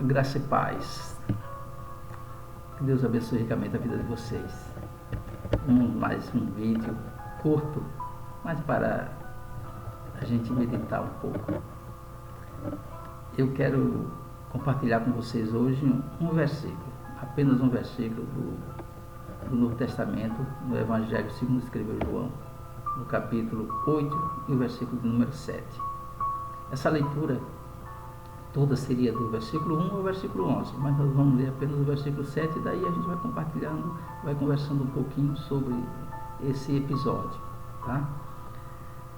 Graça e paz. Que Deus abençoe ricamente a vida de vocês. Mais um vídeo curto, mas para a gente meditar um pouco. Eu quero compartilhar com vocês hoje um versículo, apenas um versículo do Novo Testamento, no Evangelho segundo escreveu João, no capítulo 8 e o versículo de número 7. Essa leitura toda seria do versículo 1 ao versículo 11, mas nós vamos ler apenas o versículo 7 e daí a gente vai compartilhando, vai conversando um pouquinho sobre esse episódio, tá?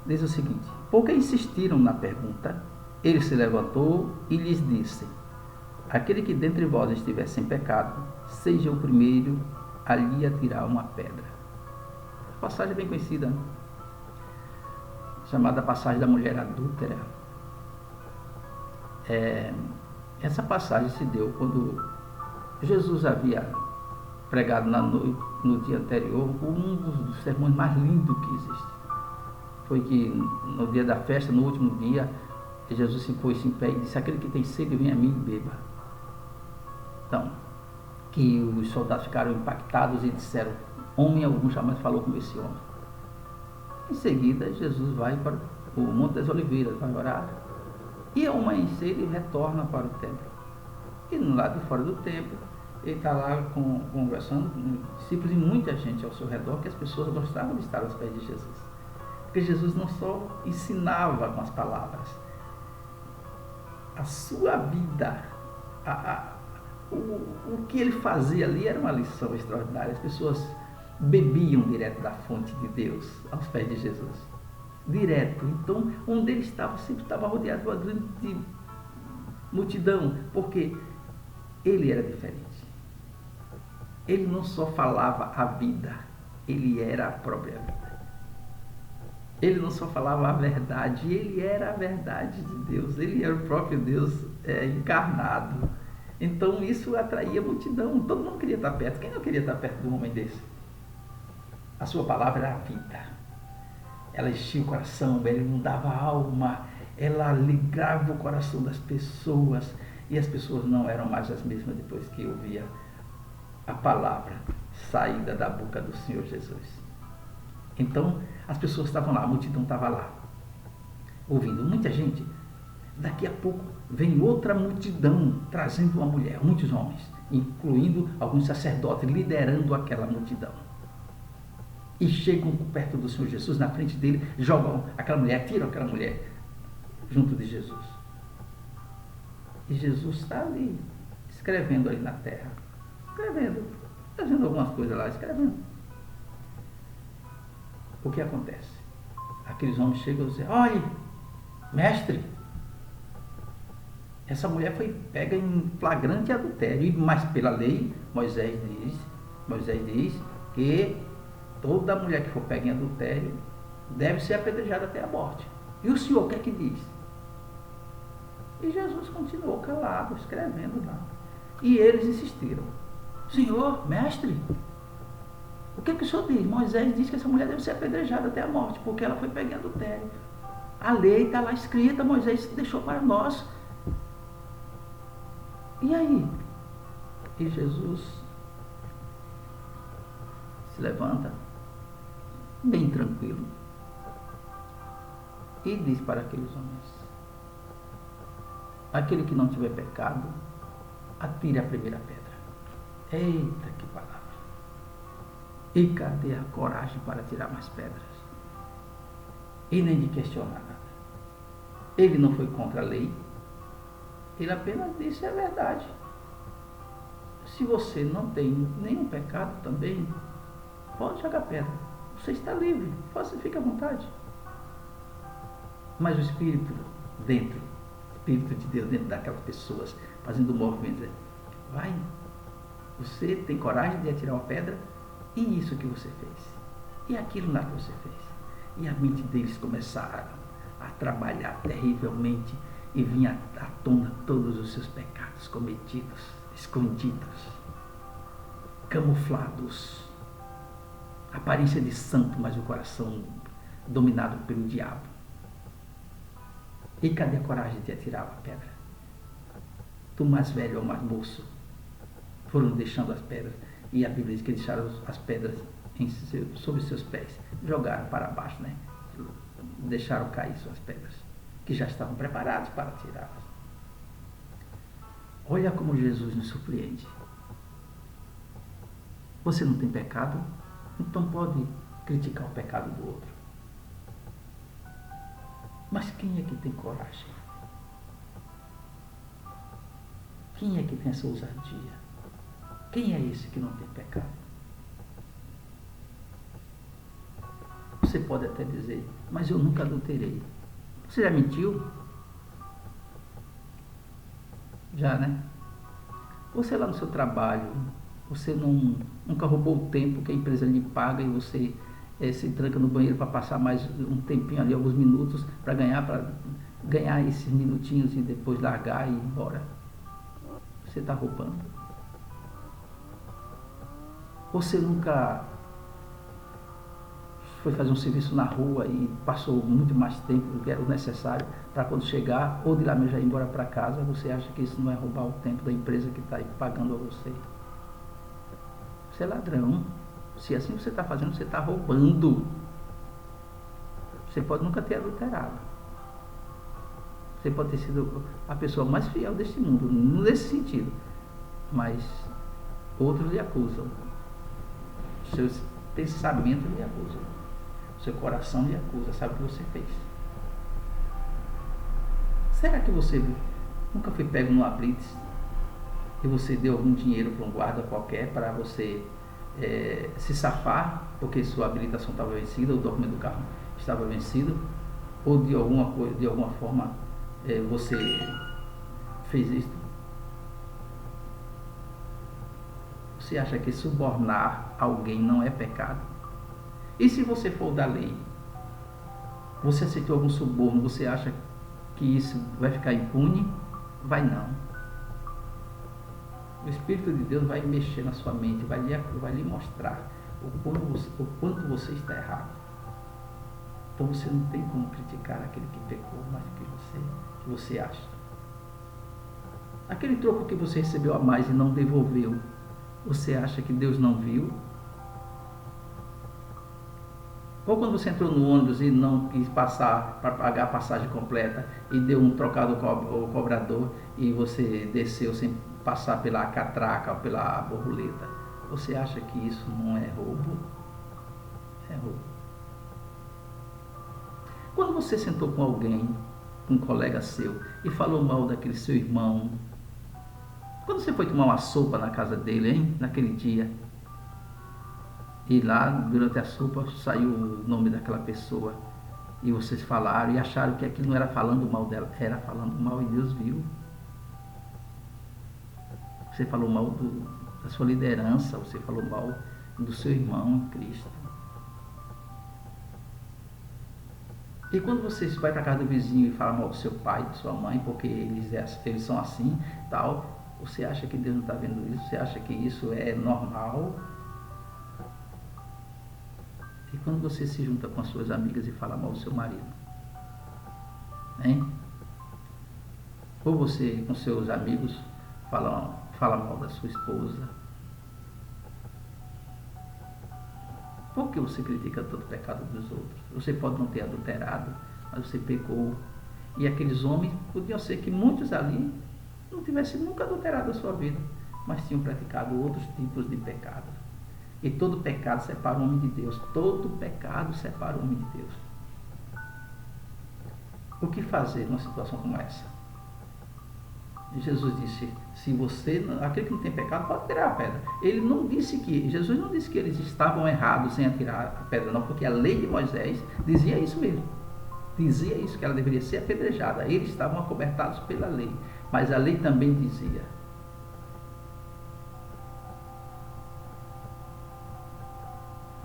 Diz o seguinte: porque insistiram na pergunta, ele se levantou e lhes disse: aquele que dentre vós estiver sem pecado, seja o primeiro a lhe atirar uma pedra. A passagem é bem conhecida, né? Chamada passagem da mulher adúltera. Essa passagem se deu quando Jesus havia pregado no dia anterior um dos sermões mais lindos que existe. Foi que no dia da festa, no último dia, Jesus se pôs em pé e disse: aquele que tem sede, venha a mim e beba. Então, que os soldados ficaram impactados e disseram: homem algum jamais falou com esse homem. Em seguida, Jesus vai para o Monte das Oliveiras, vai orar. E ao amanhecer ele retorna para o templo. E no lado de fora do templo, ele está lá conversando com discípulos e muita gente ao seu redor, que as pessoas gostavam de estar aos pés de Jesus. Porque Jesus não só ensinava com as palavras, a sua vida, o que ele fazia ali era uma lição extraordinária. As pessoas bebiam direto da fonte de Deus aos pés de Jesus. Direto. Então, onde ele estava, sempre estava rodeado de uma grande multidão, porque ele era diferente. Ele não só falava a vida, ele era a própria vida. Ele não só falava a verdade, ele era a verdade de Deus, ele era o próprio Deus encarnado. Então, isso atraía a multidão, todo mundo queria estar perto. Quem não queria estar perto de um homem desse? A sua palavra era a vida. Ela enchia o coração, ela inundava a alma, ela alegrava o coração das pessoas, e as pessoas não eram mais as mesmas depois que ouvia a palavra saída da boca do Senhor Jesus. Então, as pessoas estavam lá, a multidão estava lá, ouvindo muita gente. Daqui a pouco vem outra multidão trazendo uma mulher, muitos homens, incluindo alguns sacerdotes, liderando aquela multidão. E chegam perto do Senhor Jesus, na frente dele, jogam aquela mulher, tiram aquela mulher junto de Jesus. E Jesus está ali, escrevendo ali na terra, fazendo algumas coisas lá, escrevendo. O que acontece? Aqueles homens chegam e dizem: olha, mestre, essa mulher foi pega em flagrante adultério, mas pela lei, Moisés diz que toda mulher que for pega em adultério deve ser apedrejada até a morte. E o senhor o que é que diz? E Jesus continuou calado, escrevendo lá. E eles insistiram: senhor, mestre, o que é que o senhor diz? Moisés diz que essa mulher deve ser apedrejada até a morte, porque ela foi pega em adultério. A lei está lá escrita, Moisés deixou para nós. E aí? E Jesus se levanta, bem tranquilo, e diz para aqueles homens: aquele que não tiver pecado, atire a primeira pedra. Eita, que palavra! E cadê a coragem para tirar mais pedras? E nem de questionar nada. Ele não foi contra a lei, ele apenas disse a verdade. Se você não tem nenhum pecado também, pode jogar pedra. Você está livre, fique à vontade. Mas o Espírito de Deus dentro daquelas pessoas, fazendo um movimento, vai, você tem coragem de atirar uma pedra? E isso que você fez? E aquilo lá que você fez? E a mente deles começaram a trabalhar terrivelmente e vinha à tona todos os seus pecados cometidos, escondidos, camuflados. Aparência de santo, mas o coração dominado pelo diabo. E cadê a coragem de atirar a pedra? do mais velho ao mais moço, foram deixando as pedras. E a Bíblia diz que deixaram as pedras sobre seus pés, jogaram para baixo, né? Deixaram cair suas pedras, que já estavam preparados para tirá-las. Olha como Jesus nos surpreende. Você não tem pecado? Então pode criticar o pecado do outro. Mas quem é que tem coragem? Quem é que tem essa ousadia? Quem é esse que não tem pecado? Você pode até dizer, mas eu nunca adulterei. Você já mentiu? Já, né? Você lá no seu trabalho, você nunca roubou o tempo que a empresa lhe paga e você se tranca no banheiro para passar mais um tempinho ali, alguns minutos, para ganhar esses minutinhos e depois largar e ir embora. Você está roubando. Você nunca foi fazer um serviço na rua e passou muito mais tempo do que era o necessário para quando chegar, ou de lá mesmo já ir embora para casa. Você acha que isso não é roubar o tempo da empresa que está pagando a você? Você é ladrão. Se assim você está fazendo, você está roubando. Você pode nunca ter adulterado. Você pode ter sido a pessoa mais fiel deste mundo, nesse sentido. Mas outros lhe acusam. Seus pensamentos lhe acusam. Seu coração lhe acusa. Sabe o que você fez? Será que você nunca foi pego no blitz e você deu algum dinheiro para um guarda qualquer para você se safar porque sua habilitação estava vencida, ou o documento do carro estava vencido, ou de alguma forma você fez isso? Você acha que subornar alguém não é pecado? E se você for da lei, você aceitou algum suborno, você acha que isso vai ficar impune? Vai não. O Espírito de Deus vai mexer na sua mente, vai lhe mostrar o quanto você está errado. Então você não tem como criticar aquele que pecou mais que você acha. Aquele troco que você recebeu a mais e não devolveu, você acha que Deus não viu? Ou quando você entrou no ônibus e não quis passar para pagar a passagem completa e deu um trocado ao cobrador e você desceu sem passar pela catraca ou pela borboleta, você acha que isso não é roubo? É roubo. Quando você sentou com alguém, com um colega seu, e falou mal daquele seu irmão, quando você foi tomar uma sopa na casa dele, hein, naquele dia, e lá, durante a sopa, saiu o nome daquela pessoa, e vocês falaram e acharam que aquilo não era falando mal dela, era falando mal, e Deus viu. Você falou mal da sua liderança, você falou mal do seu irmão em Cristo. E quando você vai para a casa do vizinho e fala mal do seu pai, da sua mãe, porque eles são assim, tal, você acha que Deus não está vendo isso? Você acha que isso é normal? E quando você se junta com as suas amigas e fala mal do seu marido? Hein? Ou você com seus amigos fala mal da sua esposa? Por que você critica todo o pecado dos outros? Você pode não ter adulterado, mas você pecou. E aqueles homens, podiam ser que muitos ali não tivessem nunca adulterado a sua vida, mas tinham praticado outros tipos de pecados. E todo pecado separa o homem de Deus. Todo pecado separa o homem de Deus. O que fazer numa situação como essa? Jesus disse, aquele que não tem pecado pode tirar a pedra. Jesus não disse que eles estavam errados em atirar a pedra, não, porque a lei de Moisés dizia isso mesmo. Dizia isso, que ela deveria ser apedrejada. Eles estavam acobertados pela lei, mas a lei também dizia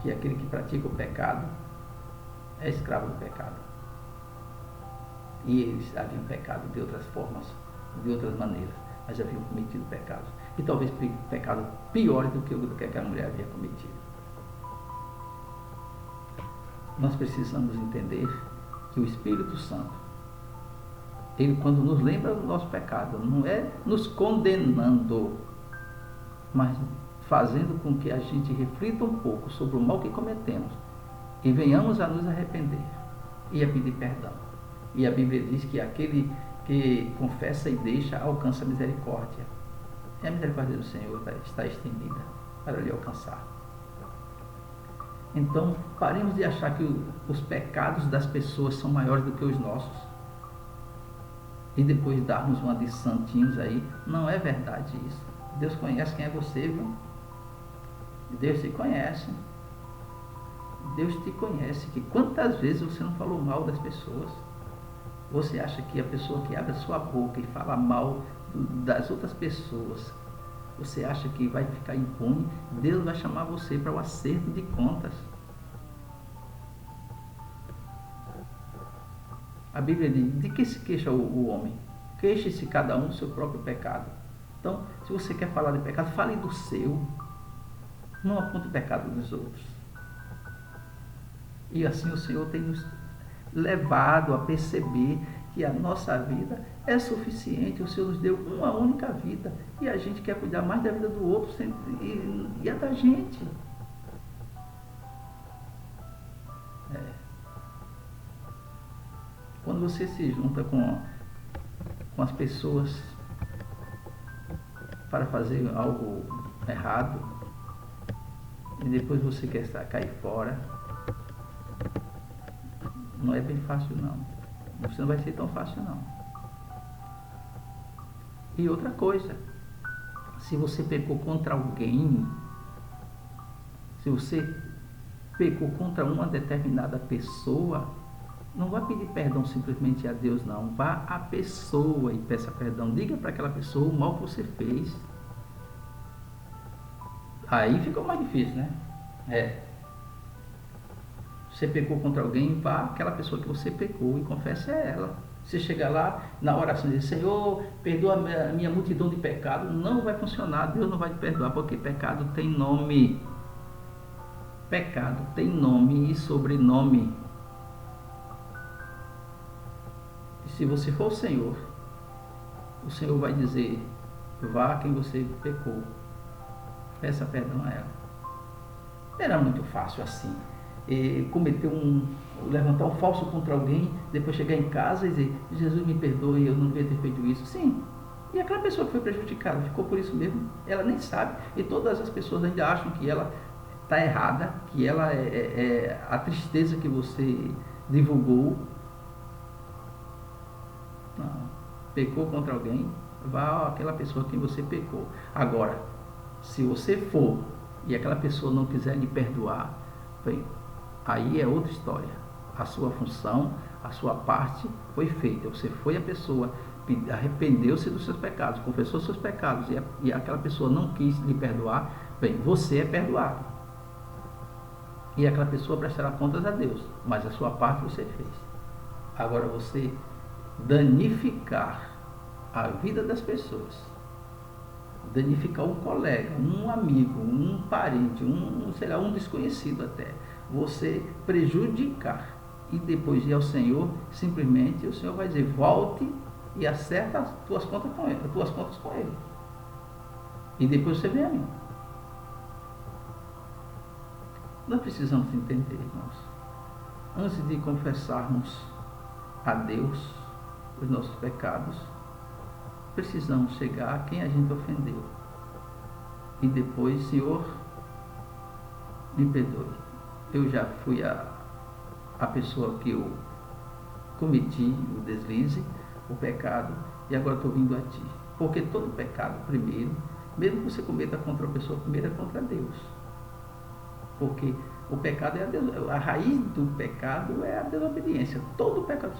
que aquele que pratica o pecado é escravo do pecado. E eles haviam pecado de outras formas, de outras maneiras, mas haviam cometido pecados. E talvez pecados piores do que aquela mulher havia cometido. Nós precisamos entender que o Espírito Santo, Ele, quando nos lembra do nosso pecado, não é nos condenando, mas fazendo com que a gente reflita um pouco sobre o mal que cometemos e venhamos a nos arrepender e a pedir perdão. E a Bíblia diz que aquele que confessa e deixa alcança a misericórdia. E a misericórdia do Senhor está estendida para lhe alcançar. Então, paremos de achar que os pecados das pessoas são maiores do que os nossos. E depois darmos uma de santinhos aí. Não é verdade isso. Deus conhece quem é você, viu? Deus te conhece. Deus te conhece. Que quantas vezes você não falou mal das pessoas? Você acha que a pessoa que abre a sua boca e fala mal das outras pessoas, você acha que vai ficar impune? Deus vai chamar você para o acerto de contas. A Bíblia diz, de que se queixa o homem? Queixe-se cada um do seu próprio pecado. Então, se você quer falar de pecado, fale do seu. Não aponte o pecado dos outros. E assim o Senhor tem nos levado a perceber que a nossa vida é suficiente. O Senhor nos deu uma única vida e a gente quer cuidar mais da vida do outro e a da gente. Quando você se junta com as pessoas para fazer algo errado e depois você quer cair fora, não é bem fácil não. Você não vai ser tão fácil não. E outra coisa, se você pecou contra alguém, se você pecou contra uma determinada pessoa, não vá pedir perdão simplesmente a Deus não. Vá à pessoa e peça perdão. Diga para aquela pessoa o mal que você fez. Aí ficou mais difícil, né? Você pecou contra alguém, vá àquela pessoa que você pecou e confesse a ela. Você chega lá na oração e diz, Senhor, perdoa a minha multidão de pecados. Não vai funcionar, Deus não vai te perdoar, porque pecado tem nome. Pecado tem nome e sobrenome. E se você for o Senhor vai dizer, vá a quem você pecou, peça perdão a ela. Era muito fácil assim. Levantar um falso contra alguém, depois chegar em casa e dizer, Jesus me perdoe, eu não devia ter feito isso. Sim. E aquela pessoa que foi prejudicada, ficou por isso mesmo, ela nem sabe, e todas as pessoas ainda acham que ela está errada, que ela é a tristeza que você divulgou. Não. Pecou contra alguém, vá àquela pessoa que você pecou. Agora, se você for e aquela pessoa não quiser lhe perdoar, bem, aí é outra história. A sua função, a sua parte foi feita. Você foi a pessoa, arrependeu-se dos seus pecados, confessou seus pecados e aquela pessoa não quis lhe perdoar, bem, você é perdoado. E aquela pessoa prestará contas a Deus, mas a sua parte você fez. Agora você danificar a vida das pessoas, danificar um colega, um amigo, um parente, um desconhecido até, você prejudicar e depois ir ao Senhor, simplesmente o Senhor vai dizer, volte e acerta as tuas contas com Ele. E depois você vem a mim. Nós precisamos entender, irmãos, antes de confessarmos a Deus os nossos pecados, precisamos chegar a quem a gente ofendeu. E depois, Senhor, me perdoe. Eu já fui a pessoa que eu cometi o deslize, o pecado, e agora estou vindo a Ti. Porque todo pecado, primeiro, mesmo que você cometa contra a pessoa, primeiro é contra Deus. Porque o pecado é a raiz do pecado é a desobediência. Todo pecado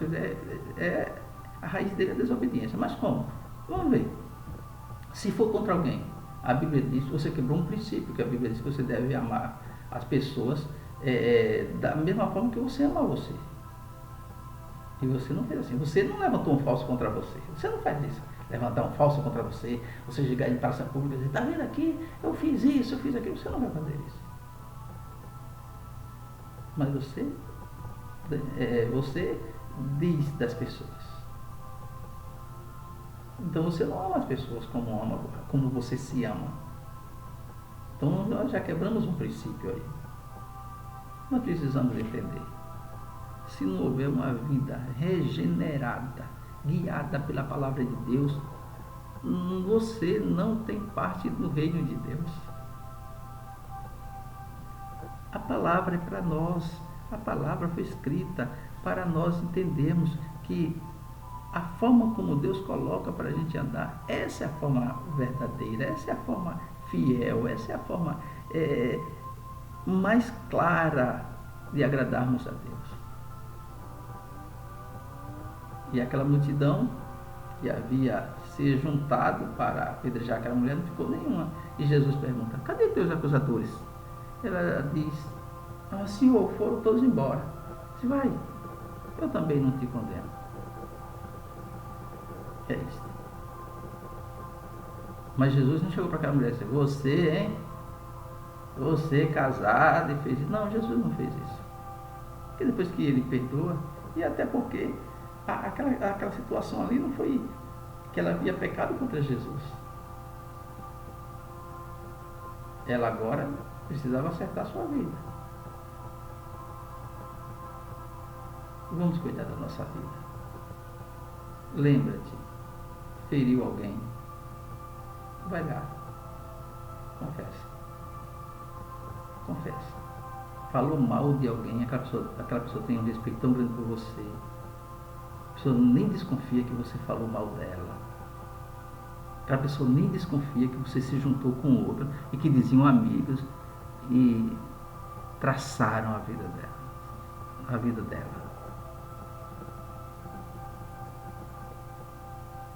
a raiz dele é a desobediência. Mas como? Vamos ver. Se for contra alguém, a Bíblia diz que você quebrou um princípio, que a Bíblia diz que você deve amar as pessoas da mesma forma que você ama você. E você não fez assim. Você não levantou um falso contra você. Você não faz isso. Levantar um falso contra você, você chegar em praça pública e dizer, está vendo aqui? Eu fiz isso, eu fiz aquilo. Você não vai fazer isso. Mas você diz das pessoas. Então você não ama as pessoas como você se ama. Então nós já quebramos um princípio aí. Nós precisamos entender. Se não houver uma vida regenerada, guiada pela palavra de Deus, você não tem parte do reino de Deus. A palavra é para nós. A palavra foi escrita para nós entendermos que a forma como Deus coloca para a gente andar, essa é a forma verdadeira, essa é a forma fiel, essa é a forma mais clara de agradarmos a Deus. E aquela multidão que havia se juntado para apedrejar aquela mulher não ficou nenhuma. E Jesus pergunta: cadê teus acusadores? Ela diz: Senhor, foram todos embora. Diz: vai, eu também não te condeno. É isso. Mas Jesus não chegou para aquela mulher e disse: você, hein? Você casado e fez isso. Não, Jesus não fez isso. Porque depois que ele perdoa, e até porque aquela situação ali não foi que ela havia pecado contra Jesus. Ela agora precisava acertar a sua vida. Vamos cuidar da nossa vida. Lembra-te, feriu alguém, vai lá, confessa. Falou mal de alguém, aquela pessoa tem um respeito tão grande por você. A pessoa nem desconfia que você falou mal dela. Aquela pessoa nem desconfia que você se juntou com outra e que diziam amigos e traçaram a vida dela.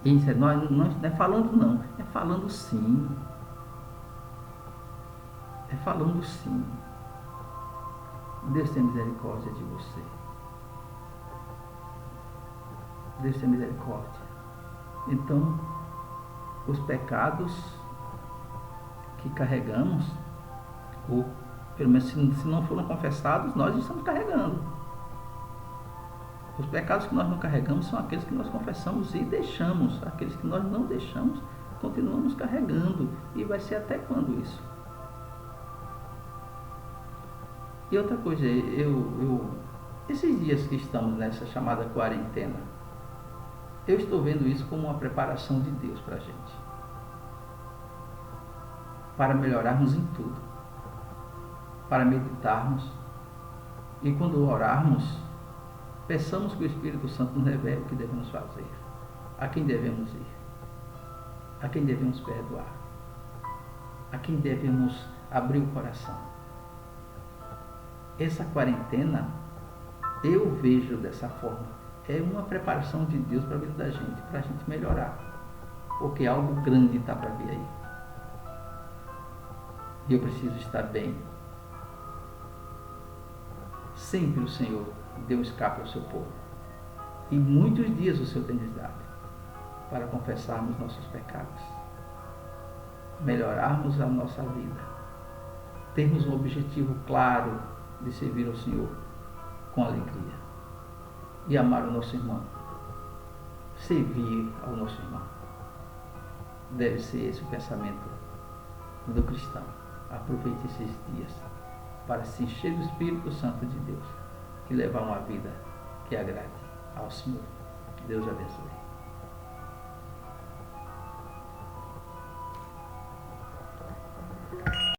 E isso não é falando não, é falando sim. É falando sim. Deus tem misericórdia de você. Deus tem misericórdia. Então, os pecados que carregamos, ou pelo menos se não foram confessados, nós estamos carregando. Os pecados que nós não carregamos são aqueles que nós confessamos e deixamos. Aqueles que nós não deixamos, continuamos carregando. E vai ser até quando isso? E outra coisa, esses dias que estamos nessa chamada quarentena, eu estou vendo isso como uma preparação de Deus para a gente. Para melhorarmos em tudo. Para meditarmos. E quando orarmos, peçamos que o Espírito Santo nos revele o que devemos fazer. A quem devemos ir. A quem devemos perdoar. A quem devemos abrir o coração. Essa quarentena, eu vejo dessa forma, é uma preparação de Deus para a vida da gente, para a gente melhorar. Porque algo grande está para vir aí. E eu preciso estar bem. Sempre o Senhor deu escape ao seu povo. E muitos dias o Senhor tem nos dado para confessarmos nossos pecados, melhorarmos a nossa vida, termos um objetivo claro de servir ao Senhor com alegria e amar o nosso irmão, servir ao nosso irmão. Deve ser esse o pensamento do cristão. Aproveite esses dias para se encher do Espírito Santo de Deus e levar uma vida que agrade ao Senhor. Deus abençoe.